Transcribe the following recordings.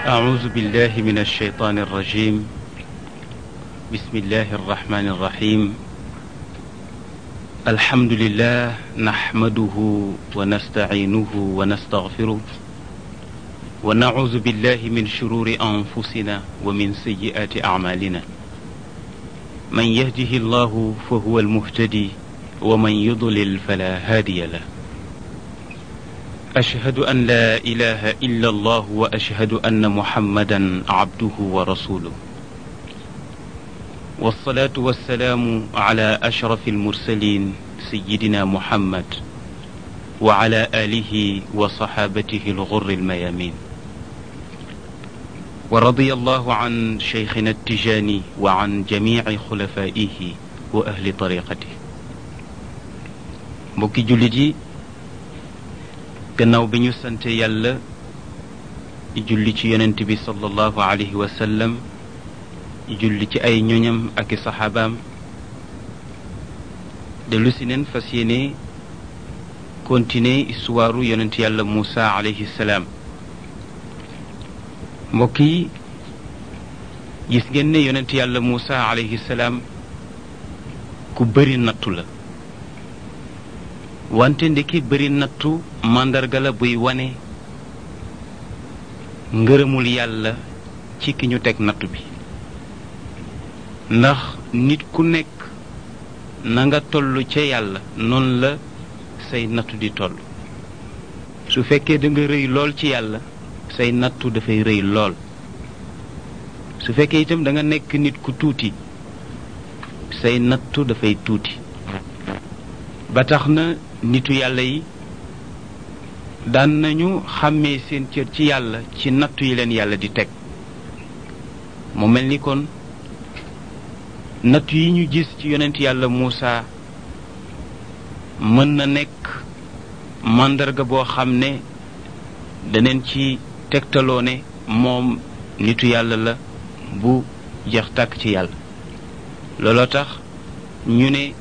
أعوذ بالله من الشيطان الرجيم. بسم الله الرحمن الرحيم. الحمد لله نحمده ونستعينه ونستغفره ونعوذ بالله من شرور أنفسنا ومن سيئات أعمالنا. من يهده الله فهو المهتدي ومن يضلل فلا هادي له. أشهد أن لا إله إلا الله وأشهد أن محمدا عبده ورسوله. والصلاة والسلام على أشرف المرسلين سيدنا محمد وعلى آله وصحابته الغر الميامين. ورضي الله عن شيخنا التجاني وعن جميع خلفائه وأهل طريقته. mbokki jullit yi, gannaaw bi ñu sante yàlla julli ci yonent bi sallallahu alayhi wa sallam, julli ci ay ñoñam ak i saxaabaam, dellu si neen fas yéene continuer histoire yonent yàlla Muusa alayhi salaam. mbokk yi, gis ngeen ne yonent yàlla Muusa alayhi salaam ku bëri nattu la, wante ndeki bëri nattu màndarga la buy wane ngërëmul yàlla ci ki ñu teg nattu bi. ndax nit ku nekk na nga toll ca yàlla noonu la say nattu di toll. su fekkee da nga rëy lool ci yàlla, say nattu dafay rëy lool. su fekkee itam da nga nekk nit ku tuuti, say nattu dafay tuuti. ba tax na nitu yàlla yi daan nañu xàmmee seen cër ci yàlla ci nattu yi leen yàlla di teg. mu mel ni kon nattu yi ñu gis ci yonent yàlla Muusa mën na nekk màndarga boo xam ne daneen ci tegtaloo ne moom nitu yàlla la bu jeex tàkk ci yàlla. looloo tax ñu ne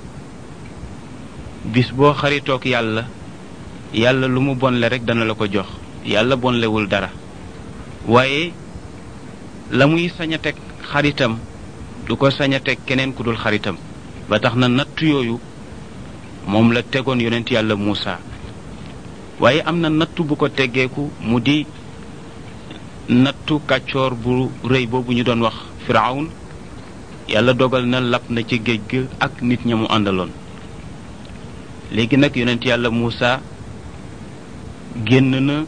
bis boo xaritook yàlla, yàlla lu mu bonle rek dana la ko jox. yàlla bonlewul dara, waaye la muy sañ a teg xaritam du ko sañ a teg keneen ku dul xaritam. ba tax na nattu yooyu moom la tegoon yonent yàlla Muusa. waaye am na nattu bu ko teggeeku, mu di nattu kàccoor bu rëy boobu ñu doon wax Firawun. yàlla dogal na lap na ci géej ga ak nit ña mu àndaloon. léegi nag yonent yàlla Muusa génn na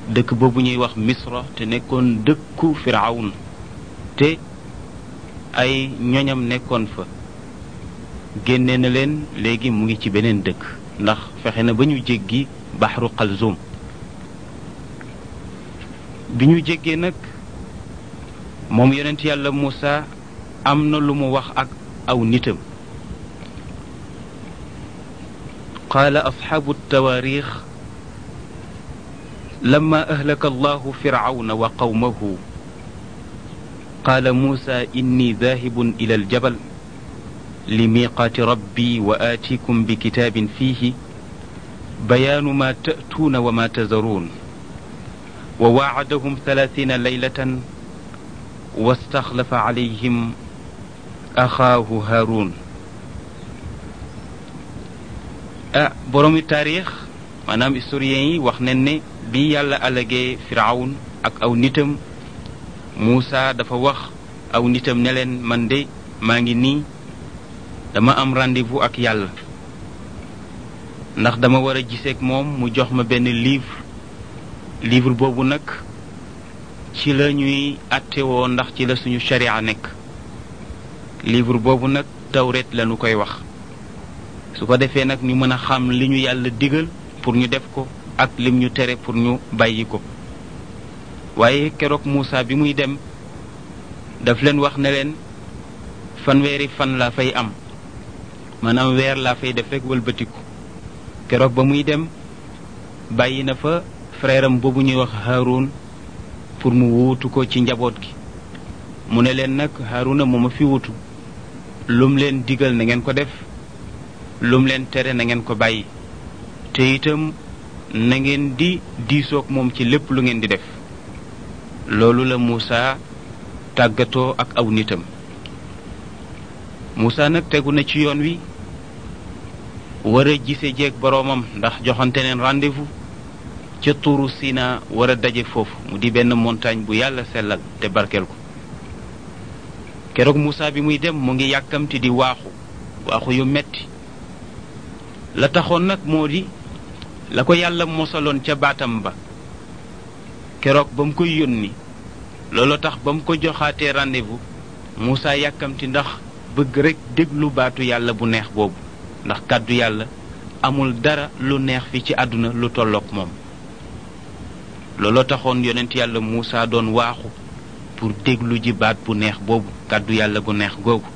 dëkk boobu ñuy wax Misra te nekkoon dëkku Firawun, te ay ñoñam nekkoon fa. génne na leen, léegi mu ngi ci beneen dëkk, ndax fexe na ba ñu jéggi Baxru Xalzum. bi ñu jéggee nag moom yonent yàlla Muusa am na lu mu wax ak aw nitam. قال أصحاب التواريخ لما أهلك الله فرعون وقومه قال موسى إني ذاهب إلى الجبل لميقات ربي وآتيكم بكتاب فيه بيان ما تأتون وما تذرون وواعدهم 30 ليلة واستخلف عليهم أخاه هارون. boroomi taarix maanaam historiens yi wax nañ ne bi yàlla alagee Firawun ak aw nitam, Muusa dafa wax aw nitam ne leen, man de maa ngi nii dama am rendez-vous ak yàlla, ndax dama war a giseek moom mu jox ma benn livre boobu nag ci la ñuy attewoo, ndax ci la suñu sharia nekk. livre boobu nag Tawreet la ñu koy wax. su ko defee nag ñu mën a xam li ñu yàlla digal pour ñu def ko ak lim ñu tere pour ñu bàyyi ko. waaye keroog Muusa bi muy dem daf leen wax ne leen fanweeri fan laa fay am, maanaam weer laa fay def rek wëlbatiku. keroog ba muy dem bàyyi na fa frère am boobu ñuy wax Haarun pour mu wuutu ko ci njaboot gi. mu ne leen nag Haaruna moo ma fi wuutu, lum leen digal na ngeen ko def, lum leen tere na ngeen ko bàyyi, te itam na ngeen di diisoog moom ci lépp lu ngeen di def. loolu la Muusa tàggatoo ak aw nitam. Muusa nag tegu na ci yoon wi war a gise jeeg boroomam ndax joxante neen rendez-vous ca tuuru Sina war a daje foofu mu di benn montagne bu yàlla sellal te barkeel ko. keroog Muusa bi muy dem mu ngi yàkkamti di waaxu yu metti. la taxoon nag moo di la ko yàlla mosaloon ca baatam ba keroog ba mu koy yónni loolu tax ba mu ko joxaatee rendez-vous Muusa yàkkamti ndax bëgg rekk déglu baatu yàlla bu neex boobu ndax kàddu yàlla amul dara lu neex fi ci àdduna lu tollook moom. looloo taxoon yonent yàlla Muusa doon waaxu pour déglu ji baat bu neex boobu kàddu yàlla gu neex googu.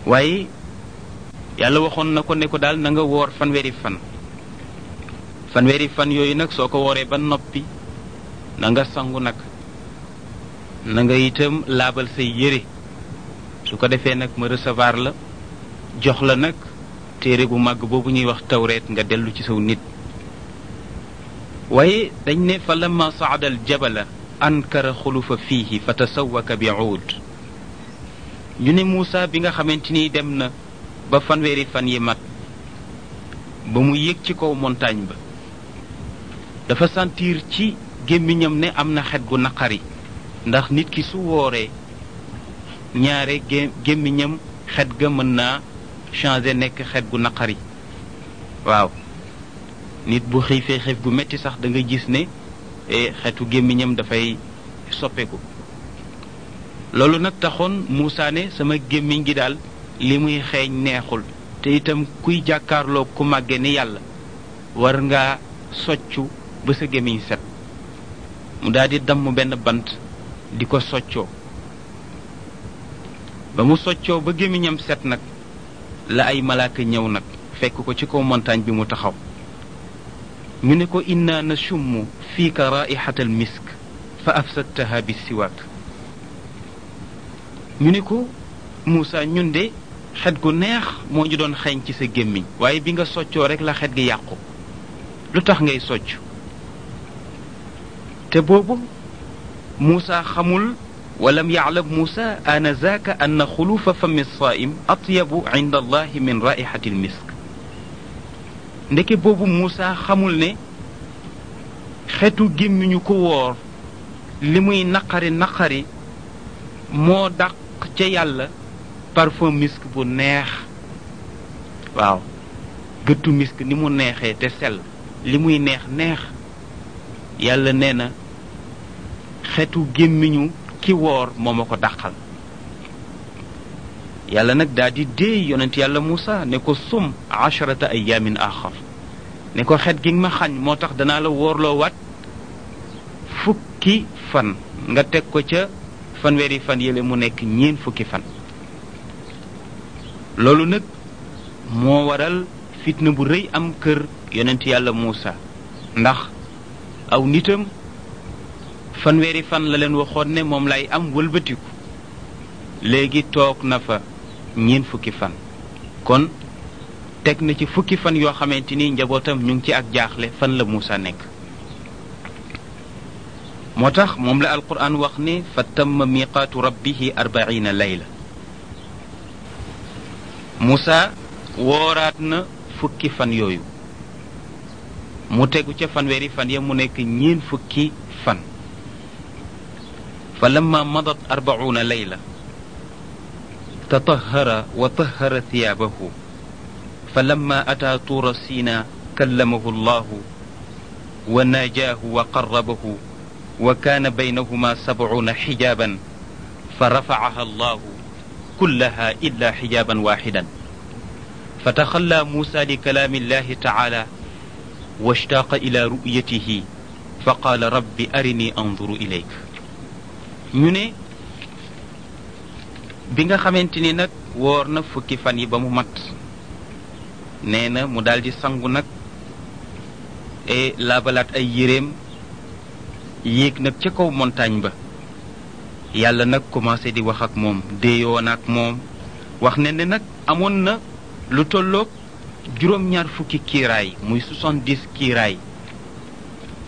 waaye yàlla waxoon na ko ne ko daal na nga woor fanweeri fan yooyu nag soo ko wooree ba noppi na nga sangu nag na nga itam laabal say yére su ko defee nag ma recevoir la jox la nag téere bu màgg boobu ñuy wax tawreet nga dellu ci saw nit. waaye dañ ne fa lamma saada al jabala ankara xulufa fiihi fa tasawwaka bi uud. ñu ne Muusa bi nga xamante ni dem na ba fanweeri fan yi mat ba mu yéeg ci kaw montagne ba dafa sentir ci gémmiñam ne am na xet gu naqari ndax nit ki su wooree ñaare gémmiñam xet ga mën naa changer nekk xet gu naqari. waaw nit bu xiifee xiif gu metti sax da nga gis ne xetu gémmiñam dafay soppeeku. loolu nag taxoon Muusa ne sama gémmiñ gi daal li muy xeeñ neexul te itam kuy jàkkaarloo ku màgge ni yàlla war ngaa soccu ba sa gémmiñ set. mu daldi damm benn bant di ko soccoo ba mu soccoo ba gémmiñam set nag la ay malaaka ñëw nag fekk ko ci kaw montagne bi mu taxaw. ñu ne ko inna nashummu fiika raihata al misk fa afsadtaha bi siwaak. ñu ne ko Muusa ñun de xet gu neex moo ñu doon xeeñ ci sa gémmiñ waaye bi nga soccoo rek la xet gi yàqu lu tax ngay socc. te boobu Muusa xamul walam yaclam Muusa anazaaka anna xulufa fami saa'im atyabu inda allahi min raihati al misk. ndeke boobu Muusa xamul ne xetu gémmiñu ko woor li muy naqari moo dàq ca yàlla parfum misk bu neex. waaw gëttu misk ni mu neexee te sell li muy neex yàlla nee na xetu gémmiñu ki woor moo ma ko dàqal. yàlla nag daal di déey yonent yàlla Muusa ne ko sum 10 ayaamin axar ne ko xet gi ma xañ moo tax danaa la woorloo waat fukki fan nga teg ko ca fanweeri fan yële mu nekk 4 fukki fan. loolu nag moo waral fitna bu rëy am kër yonent yàlla Muusa ndax aw nitam fanweeri fan la leen waxoon ne moom lay am wëlbatiku léegi toog na fa 4 fukki fan kon teg na ci fukki fan yoo xamante ni njabootam ñu ngi ci ak jaaxle fan la Muusa nekk. moo tax moom la alquran wax ne fa tamma miqaatu rabbihi 40 layla. Muusa wooraat na fukki fan yooyu mu tegu ca fanweeri fan ya mu nekk 4 fukki fan. fa lamma madat 40 layla tatahara wa tahara thiyaabahu fa lamma ataa tuura siina kallamahu allahu wa naajaahu wa qarrabahu wa kaana baynahuma 70 xijaaban fa rafacaha allahu kullaha illa xijaaban waaxidan fa taxallaa Muusa li kalaami llahi tacaala washtaaqa ila ru'yatihi fa qaala rabbi arinii anzuru ilayk. ñu ne bi nga xamante ni nag woor na fukki fan yi ba mu mat nee na mu daldi sangu nag e laabalaat ay yéreem yéeg nag ca kaw montagne ba. yàlla nag commencé di wax ak moom déeyoon ak moom wax ne ne nag amoon na lu tolloog 2 fukki kiiraay muy 70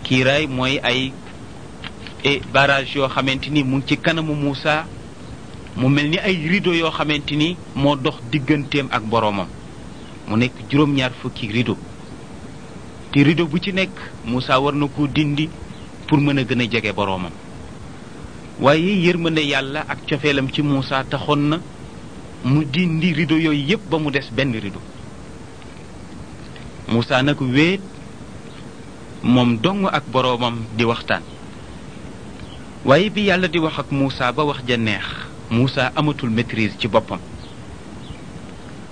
kiiraay mooy ay barrage yoo xamante ni mu ngi ci kanamu Muusa mu mel ni ay rideau yoo xamante ni moo dox digganteem ak boroomam mu nekk juróom-ñaar fukki rideau te rideau bu ci nekk Muusa war na ko dindi pour mën a gën a jege boroomam waaye yërmande yàlla ak cofeelam ci Muusa taxoon na mu dindi rideau yooyu yépp ba mu des benn rideau Muusa nag wéet moom dong ak boroomam di waxtaan waaye bi yàlla di wax ak Muusa ba wax ja neex Muusa amatul maîtrise ci boppam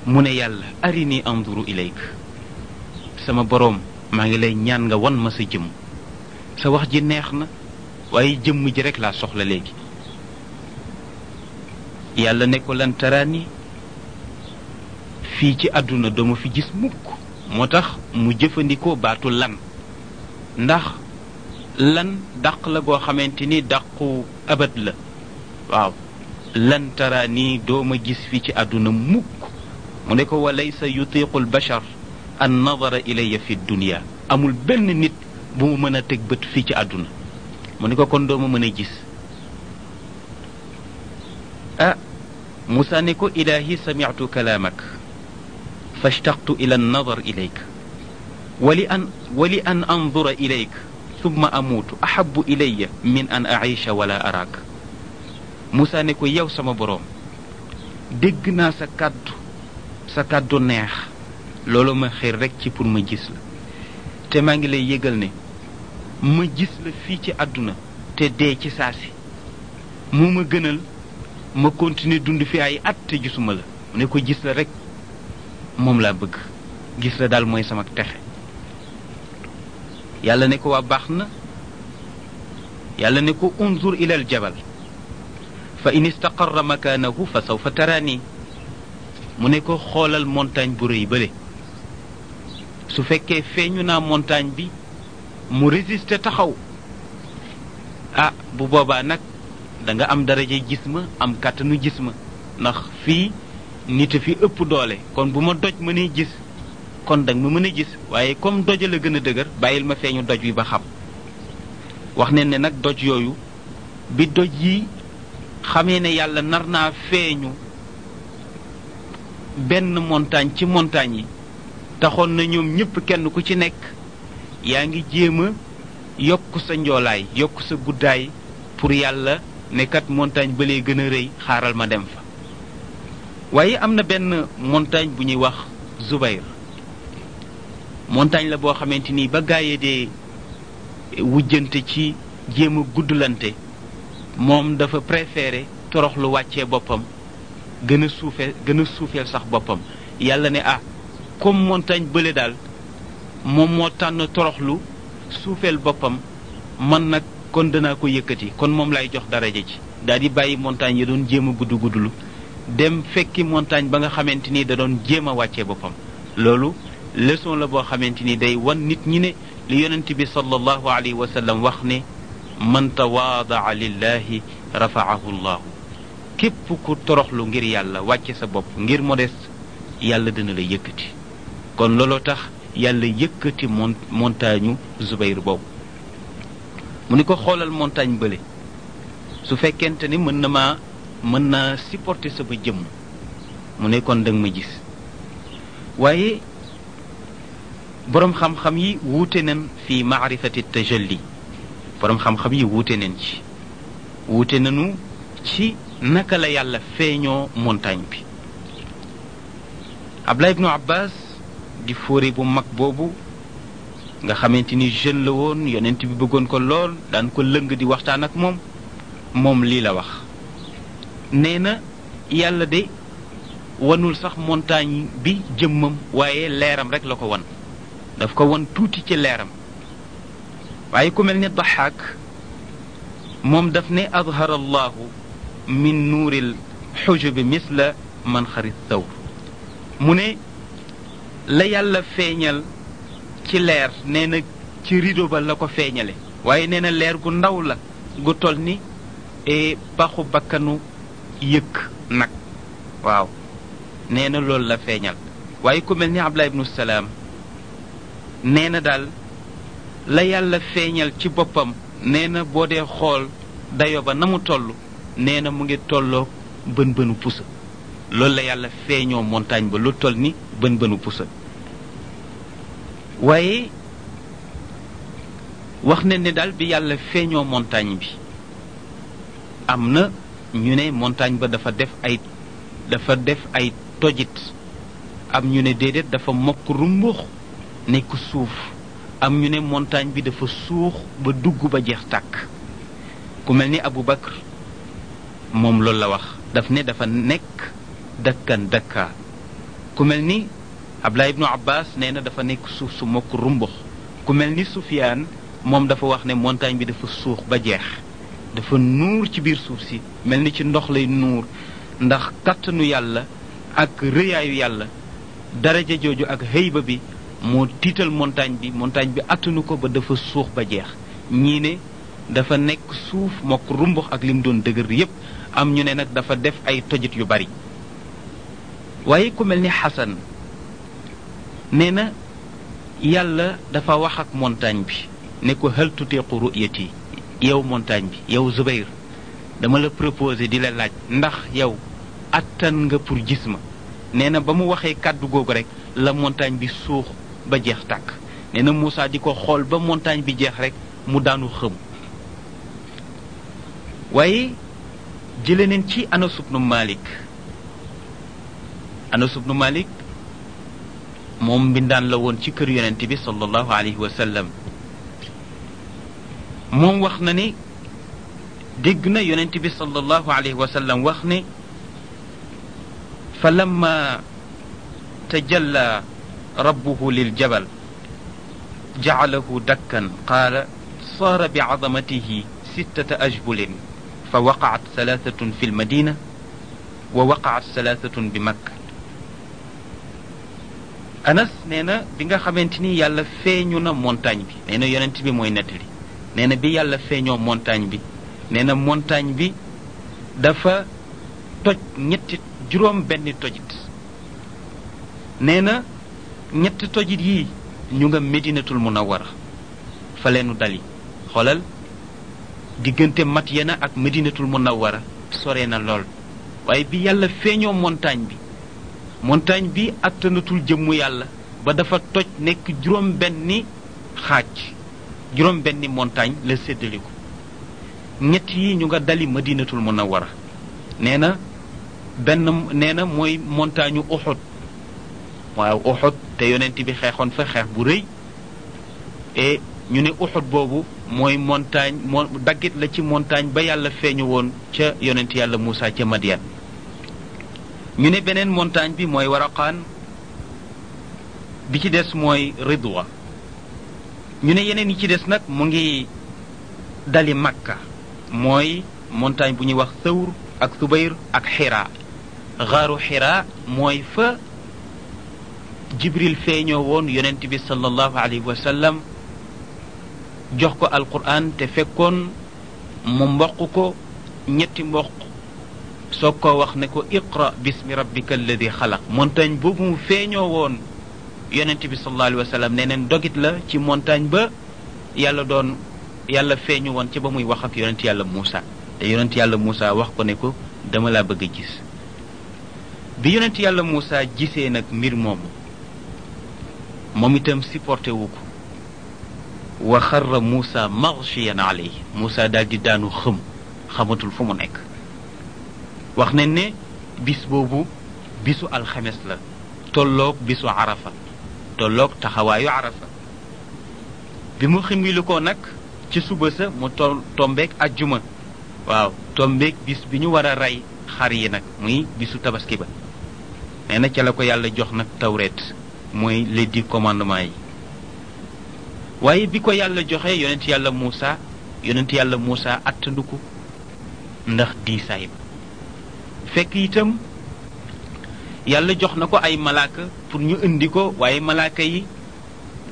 mu ne yàlla arini anzuru ilayk sama boroom maa ngi lay ñaan nga wan ma sa jëmm sa wax ji neex na waaye jëmm ji rekk laa soxla léegi yàlla ne ko lan taraani fii ci àdduna dama fi gis mukk moo tax mu jëfandikoo baatu lan ndax lan dàq la goo xamante ni dàqu abat la waaw lan taraani dooma gis fii ci àdduna mukk mu ne ko wa laysa yutiqu albashar an nadara ilayya fi dunya amul benn nit bu mu mën a teg bët fii ci àdduna mu ne ko kon dooma mën a gis Muusa ne ko ilaahi sami'tu kalaamak fashtaqtu ila an-nadar ilayk wali an anzura ilayk thumma amuutu ahabbu ilayya min an aisha wala araak Muusa ne ko yow sama boroom dégg naa sa kàddu neex loolu ma xir rekk ci pour ma gis la te maa ngi lay yëgal ne ma gis la fii ci àdduna te dee ci saasi moo ma gënal ma continuer dund fi ay at te gisuma la mu ne ko gis la rekk moom laa bëgg gis la daal mooy sama texe yàlla ne ko waa baax na yàlla ne ko unzur ila al jabal fa in istaqarra makaanahu fa sawfa taraani mu ne ko xoolal montagne bu rëy bële su fekkee feeñu naa montagne bi mu résister taxaw bu boobaa nag da nga am daraje gis ma am kàttanu gis ma ndax fii nit a fi ëpp doole kon bu ma doj mënee gis kon danga ma mën a gis waaye comme doj la gën a dëgër bàyyil ma feeñu doj wi ba xam wax ne ne nag doj yooyu bi doj yi xamee ne yàlla nar naa feeñu benn montagne ci montagne yi taxoon na ñoom ñépp kenn ku ci nekk yaa ngi jéem a yokk sa njoolaay yokk sa guddaay pour yàlla ne kat montagne ba lee gën a rëy xaaral ma dem fa waaye am na benn montagne bu ñuy wax Zubayr montagne la boo xamante ni ba gaaye dee wujjante ci jéem a guddlante moom dafa préféré toroxlu wàccee boppam gën a suufeel sax boppam yàlla ne comme montagne bële daal moom moo tànn toroxlu suufeel boppam man nag kon danaa ko yëkkati kon moom lay jox daraja ci daal di bàyyi montagne yi doon jéem a guddlu dem fekki montagne ba nga xamante ni da doon jéem a wàccee boppam loolu leçon la boo xamante ni day wan nit ñi ne li yonent bi sallallahu alayhi wa sallam wax ne man tawaadaa lillahi rafaahu llahu képp ku toroxlu ngir yàlla wàcce sa bopp ngir modeste yàlla dina la yëkkati kon looloo tax yàlla yëkkati montagne Zubayr boobu mu ni ko xoolal montagne bële su fekkente ni mën na supporter sama jëmm mu ne kon danga ma gis waaye boroom xam-xam yi wuute nañ fi maarifati tajalli boroom xam-xam yi wuute nañu ci naka la yàlla feeñoo montagne bi Abdullah ibnu Abbas di fóore bu mag boobu nga xamante ni jeune la woon yonent bi bëggoon ko lool daan ko lëng di waxtaan ak moom lii la wax nee na yàlla de wanul sax montagne bi jëmmam waaye leeram rek la ko wan daf ko wan tuuti ci leeram waaye ku mel ni Daxaak moom daf ne adhara allahu min nuuril xujubi misla manxari thawr mu ne la yàlla feeñal ci leer nee na ci rideau ba la ko feeñale waaye nee na leer gu ndaw la gu toll ni paxu bakkanu yëkk nag waaw nee na loolu la feeñal waaye ku mel ni Abdullah ibnu Salaam nee na daal la yàlla feeñal ci boppam nee na boo dee xool dayo ba na mu toll nee na mu ngi tolloo bën bënu pusa loolu la yàlla feeñoo montagne ba lu toll ni bën bënu pusa waaye wax ne daal bi yàlla feeñoo montagne bi am na ñu ne montagne ba dafa def ay tojit am ñu ne déedéet dafa mokk rumbux nekk suuf am ñu ne montagne bi dafa suux ba dugg ba jeex tàkk ku mel ni Abu Bakr moom loolu la wax daf ne dafa nekk dakkan dakka ku mel ni Abdullah ibnu Abbas nee na dafa nekk suuf su mokk rumbux ku mel ni Sufyaan moom dafa wax ne montagne bi dafa suux ba jeex dafa nuur ci biir suuf si mel ni ci ndox lay nuur ndax kàttanu yàlla ak rëyaayu yàlla daraja jooju ak hëyba bi moo tiital montagne bi attanu ko ba dafa suux ba jeex ñii ne dafa nekk suuf mokk rumbux ak lim doon dëgër yépp am ñu ne nag dafa def ay tojit yu bari waaye ku mel ni Xasan nee na yàlla dafa wax ak montagne bi ne ko hal tutiqu ru'yati yow montagne bi yow Zubayr dama la proposé di la laaj ndax yow attan nga pour gis ma nee na ba mu waxee kàddu googu rek la montagne bi suux ba jeex tàkk nee na Moussa di ko xool ba montagne bi jeex rek mu daanu xëm waaye jële neen ci Anas ibnu Malik moom mbindaan la woon ci kër yonent bi sallallahu alayhi wa sallam moom wax na ne dégg na yonent bi sallallahu alayhi wa sallam wax ne fa lamma tajalla rabbuhu liljabal jacalahu dakkan qaala saara bicadamatihi sittata ajbulin fa waqacat salaasatun fi lmadina wa waqacat salaasatun bi makka Anas nee na bi nga xamante ni yàlla feeñu na montagne bi nee na yonent bi mooy nettali nee na bi yàlla feeñoo montagne bi nee na montagne bi dafa toj juróom benn tojit nee na ñetti tojit yii ñu nga Medinatul Munawwara fa leenu dali xoolal diggante Madyana ak Medinatul Munawwara sore na lool waaye bi yàlla feeñoo montagne bi attanatul jëmmu yàlla ba dafa toj nekk juróom benni montagne la séddaliku ñett yi ñu nga dali Madinatul Munawwara nee na mooy montagne Uhud waaw Uhud te yonent bi xeexoon fa xeex bu rëy et ñu ne Uhud boobu mooy montagne daggit la ci montagne ba yàlla feeñu woon ca yonent yàlla Muusa ca Madian ñu ne beneen montagne bi mooy Waraqaan bi ci des mooy Ridwa ñu ne yeneen yi ci des nag mu ngi dali Makka mooy montagne bu ñuy wax Thawr ak Subayr ak Xira xaaru Xira mooy fa Jibril feeñoo woon yonent bi sallallahu alayhi wa sallam jox ko alquran te fekkoon mu mboq ko ñetti mboq soog koo wax ne ko iqra bismi rabbika alladi xalaq montagne boobu mu feeñoo woon yonent bi sallallahu alayhi wa sallam nee neen dogit la ci montagne ba yàlla feeñu woon ci ba muy wax ak yonent yàlla Muusa te yonent yàlla Muusa wax ko ne ko dama laa bëgg a gis bi yonent yàlla Muusa gisee nag mbir moomu moom itam supporté wu ko wa xarra Muusa maghshiyan alayhi Muusa daal di daanu xamatul fu mu nekk wax nañ ne bis boobu bisu alxames la tolloog bisu arafa tolloog taxawaayu arafa bi mu ximili ko nag ci suba sa mu tombeeg ajjuma waaw tombeeg bis bi ñu war a rey xar yi nag muy bisu tabaski ba nee na ca la ko yàlla jox nag tawreet mooy les 10 commandements yi waaye bi ko yàlla joxe yonent yàlla Muusa attanduko ndax diisaay ba fekk itam yàlla jox na ko ay malaaka pour ñu indi ko waaye malaaka yi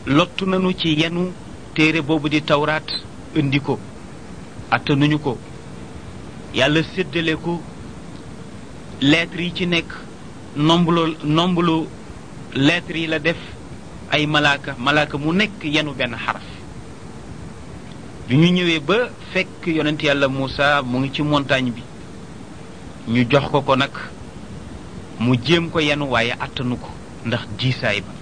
lottu nañu ci yenu téere boobu di tawraat indi ko attanuñu ko yàlla séddale ko lettres yi ci nekk nomblu lettres yi la def ay malaaka mu nekk yenu benn xaraf bi ñu ñëwee ba fekk yonent yàlla Muusa mu ngi ci montagne bi ñu jox ko nag mu jéem ko yenu waaye attanu ko ndax diisaay ba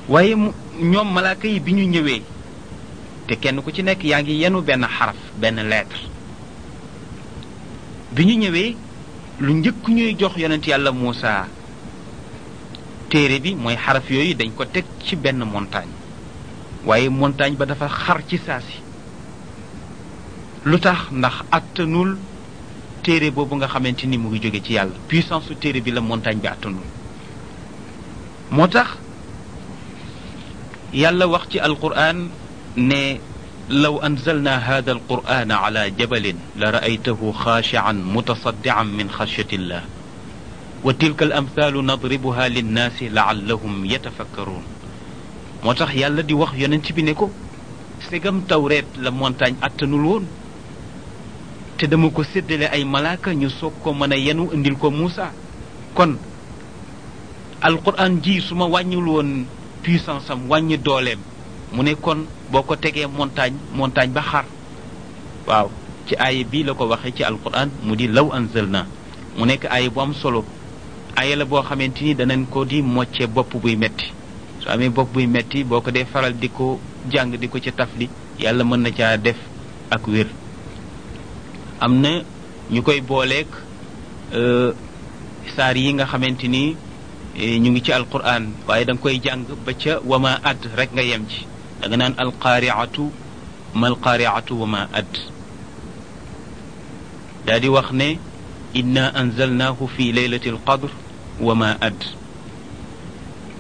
waaye ñoom malaaka yi bi ñu ñëwee te kenn ku ci nekk yaa ngi yenu benn xaraf benn lettre bi ñu ñëwee lu njëkk ñuy jox yonent yàlla Muusa téere bi mooy xaraf yooyu dañ ko teg ci benn montagne waaye montagne ba dafa xar ci saasi lu tax ndax attanul téere boobu nga xamante ni mu ngi jóge ci yàlla puissance su téere bi la montagne bi attanul moo tax yàlla wax ci alquran ne law anzalna hada alquran ala jabalin la raaytahu xaashian mutasaddian min xashyati llah wa tilka al amthaalu nadribuha linnaasi laallahum yatafakkaruun moo tax yàlla di wax yonent bi ne ko segam tawreet la montagne attanul woon te dama ko séddale ay malaaka ñu soog ko mën a yenu indil ko Muusa kon alquran ji su ma wàññul woon puissance am wàññi dooleem mu ne kon boo ko tegee montagne ba xar waaw ci aaya bii la ko waxee ci alquran mu di law anzalna mu nekk aaya bu am solo aaya la boo xamante ni danañ ko di mocce bopp buy metti su amee bopp buy metti boo ko dee faral di ko jàng di ko ci tafli yàlla mën na caa def ak wér am na ñu koy booleeg saar yi nga xamante ni ñu ngi ci alquran waaye da nga koy jàng ba ca wama add rek nga yem ci da nga naan alqaariatu mal qaariatu wama add daa di wax ne inna anzalnaahu fi leylati alqadr wama add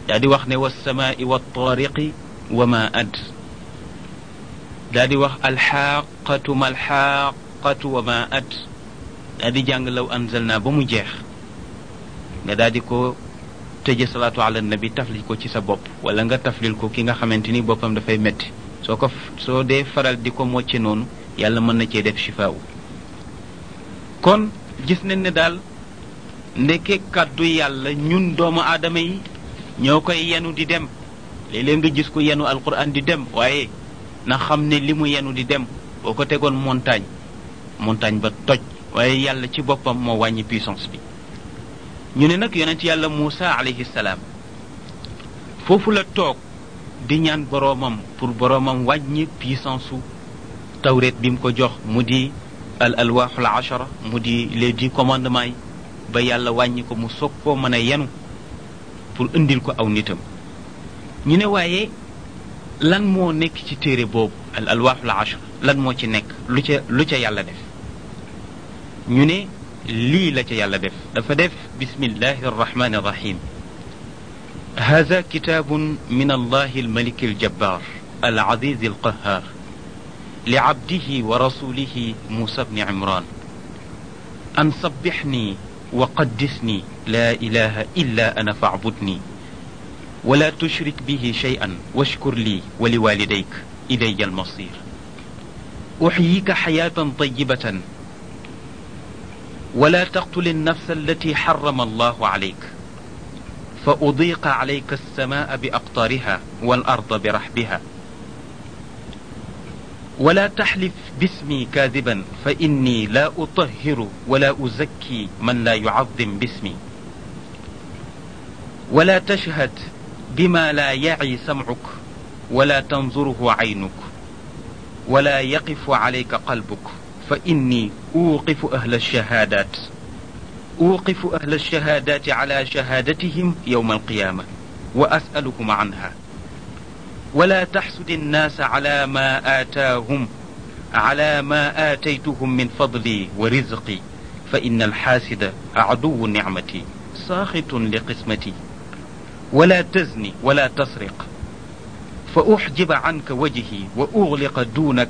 daa di wax ne walsamaai waltaariqi wama add daa di wax alxaaqatu malxaaqatu wama add daa di jàng law anzalna ba mu jeex nga daa di ko tëje salaatu ala nabi taflil ko ci sa bopp wala nga taflil ko ki nga xamante ni boppam dafay metti soo dee faral di ko mocce noonu yàlla mën na cee def shifaaw kon gis nañ ne daal ndeke kàddu yàlla ñun doomu aadama yi ñoo koy yenu di dem léeg-léeg nga gis ko yenu alquran di dem waaye na xam ne li mu yenu di dem boo ko tegoon montagne ba toj waaye yàlla ci boppam moo wàññi puissance bi ñu ne nag yonent yàlla Muusa alayhi salaam foofu la toog di ñaan boroomam pour boroomam wàññi puissance su tawreet bi mu ko jox mu di al alwaaxul ashara mu di les 10 commandements yi ba yàlla wàññi ko mu soog koo mën a yenu pour indil ko aw nitam ñu ne waaye lan moo nekk ci téere boobu al alwaaxul ashara lan moo ci nekk lu ca yàlla def ñu ne lii la ca yàlla def dafa def bismillahi arrahmani arrahim hada kitabun min allahi almaliki aljabbar alaziz alqahar لعبده ورسوله موسى بن عمران أن صبحني وقدسني لا إله إلا أنا فاعبدني ولا تشرك به شيئا واشكر لي ولوالديك إلي المصير أحييك حياة طيبة ولا تقتل النفس التي حرم الله عليك فأضيق عليك السماء بأقطارها والأرض برحبها ولا تحلف باسمي كاذبا فإني لا أطهر ولا أزكي من لا يعظم باسمي ولا تشهد بما لا يعي سمعك ولا تنظره عينك ولا يقف عليك قلبك فإني أوقف أهل الشهادات على شهادتهم يوم القيامة وأسألهم عنها ولا تحسد الناس على ما آتيتهم من فضلي ورزقي فإن الحاسد عدو نعمتي ساخط لقسمتي ولا تزني ولا تسرق فأحجب عنك وجهي وأغلق دونك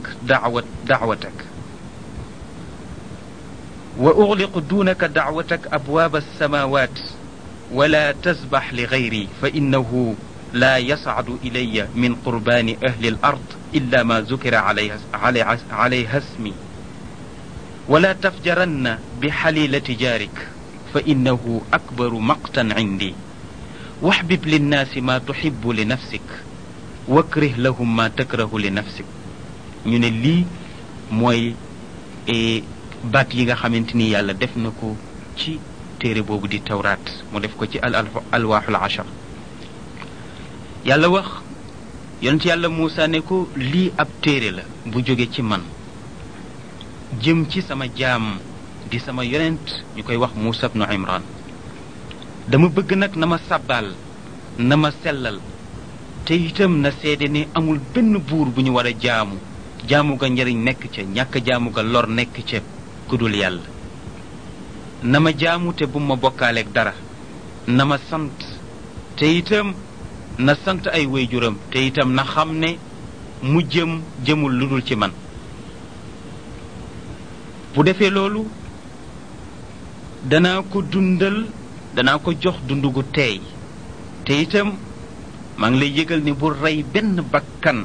دعوتك أبواب السماوات ولا تذبح لغيري فإنه لا يصعد إلي من قربان أهل الأرض إلا ما ذكر عليها اسمي ولا تفجرن بحليلة جارك فإنه أكبر مقتا عندي واحبب للناس ما تحب لنفسك wakrih lahum ma takrahu li nafsik ñu ne lii mooy baat yi nga xamante ni yàlla def na ko ci téere boobu di tawraat mu def ko ci alwaaxul ashar yàlla wax yonent yàlla Muusa ne ko lii ab téere la bu jóge ci man jëm ci sama jaam di sama yonent ñu koy wax Muusa ibnu Imran dama bëgg nag na ma sàbbaal na ma sellal te itam na seede ni amul benn buur bu ñu war a jaamu ga njariñ nekk ca ñàkk jaamu ga lor nekk ca kudul yàlla na ma jaamu te bu ma bokkaaleeg dara na ma sant te itam na sant ay waajuram te itam na xam ne mu jëmul lu dul ci man bu defee loolu danaa ko jox dundu gu teey te itam maa ngi lay yëgal ni bu rey benn bakkan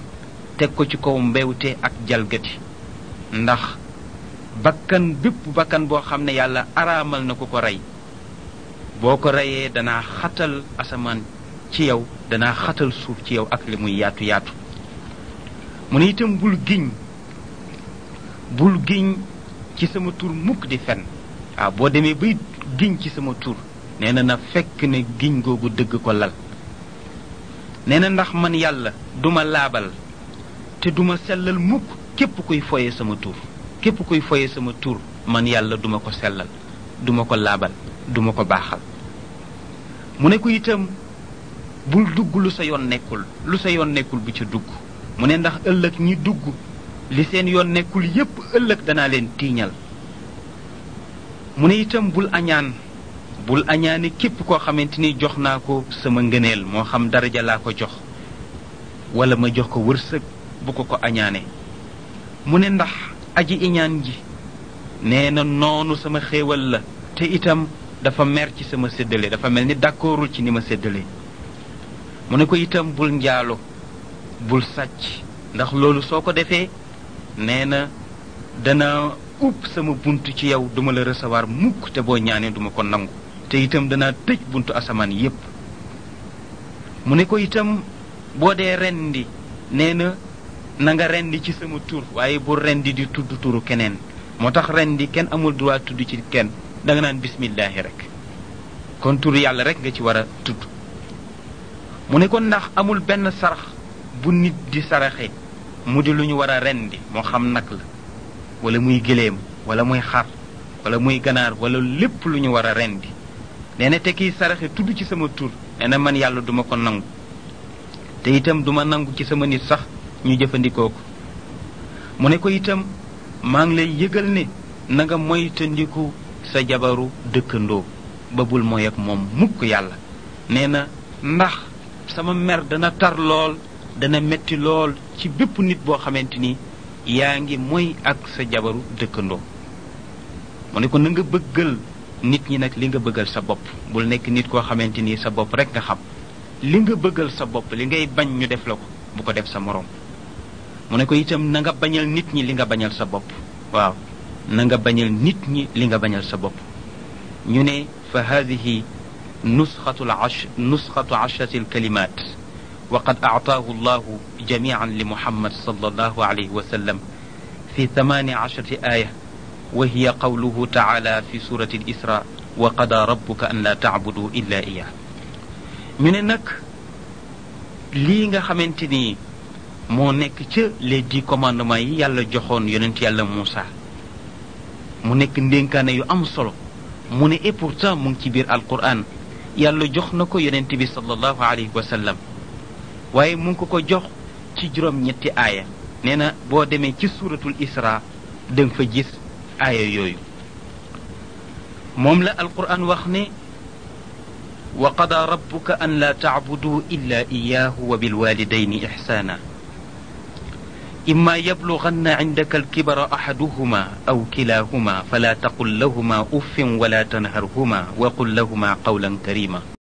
teg ko ci kaw mbewte ak jalgati ndax bépp bakkan boo xam ne yàlla araamal na ko rey boo ko reyee danaa xatal asamaan ci yow danaa xatal suuf ci yow ak li muy yaatu yaatu mu ne itam bul giñ ci sama tur mukk di fen waaw boo demee bay giñ ci sama tur nee na fekk ne giñ googu dëgg ko lal nee na ndax man yàlla duma laabal te duma sellal mukk képp kuy foye sama tur man yàlla duma ko sellal duma ko laabal duma ko baaxal mu ne ko itam bul dugg lu sa yoon nekkul bu ca dugg mu ne ndax ëllëg ñi dugg li seen yoon nekkul yépp ëllëg danaa leen tiiñal mu ne itam bul añaane képp koo xamante ni jox naa ko sama ngëneel moo xam daraja laa ko jox wala ma jox ko wërsëg bu ko añaane mu ne ndax aji iñaan ji nee na noonu sama xéewal la te itam dafa mer ci sama séddale dafa mel ni d'accordul ci ni ma séddale mu ne ko itam bul njaalo bul sàcc ndax loolu soo ko defee nee na dana upp sama bunt ci yow duma la recevoir mukk te boo ñaanee duma ko nangu te itam danaa tëj buntu asamaan yépp mu ne ko itam boo dee rendi nee na nga rendi ci sama tur waaye bu rendi di tudd turu keneen moo tax rendi kenn amul droit tudd ci kenn danga naan bismillaahi rek kon turu yàlla rek nga ci war a tudd mu ne ko ndax amul benn sarax bu nit di saraxe mu di lu ñu war a rendi moo xam nag la wala muy gëléem wala muy xar wala muy ganaar wala lépp lu ñu war a rendi nee na te kiy saraxe tudd ci sama tur nee na man yàlla duma ko nangu te itam duma nangu ci sama nit sax ñu jëfandikoo ko mu ne ko itam maa ngi lay yëgal ne na nga moytandiku sa jabaru dëkkandoo ba bul mooy ak moom mukk yàlla nee na ndax sama mer dana tar lool dana metti lool ci bépp nit boo xamante ni yaa ngi mooy ak sa jabaru dëkkandoo mu ne ko na nga bëggal nit ñi nag li nga bëggal sa bopp bul nekk nit koo xamante ni sa bopp rek nga xam li nga bëggal sa bopp li ngay bañ ñu def la ko bu ko def sa moroom mu ne ko itam na nga bañal nit ñi li nga bañal sa bopp waaw na nga bañal nit ñi li nga bañal sa bopp ñu ne fa hadihi nusxatu ashrati alkalimat wa qad aataahu llahu jamian li muhammad sallallahu alayhi wa sallam fi 18 aya wa hiya qawluhu taala fi surati al-isra wa qada rabbuka an la taabudu illa iyah ñu ne nag lii nga xamante ni moo nekk ca les 10 commandements yi yàlla joxoon yonent yàlla Muusa mu nekk ndénkaane yu am solo mu ne et pourtant mu ngi ci biir alquran yàlla jox na ko yonent bi sallallahu alayhi wa sallam waaye mu ngi ko jox ci juróom-ñetti aaya nee na boo demee ci suratul isra da nga fa gis aaya yooyu moom la alquran wax ne wa qada rabbuka an la taabudu illa iyahu wa bilwalidayni ixsana imma yablughanna indaka alkibara ahaduhuma aw kilahuma fala taqul lahuma uffin wala tanharhuma wa qul lahuma qawlan karima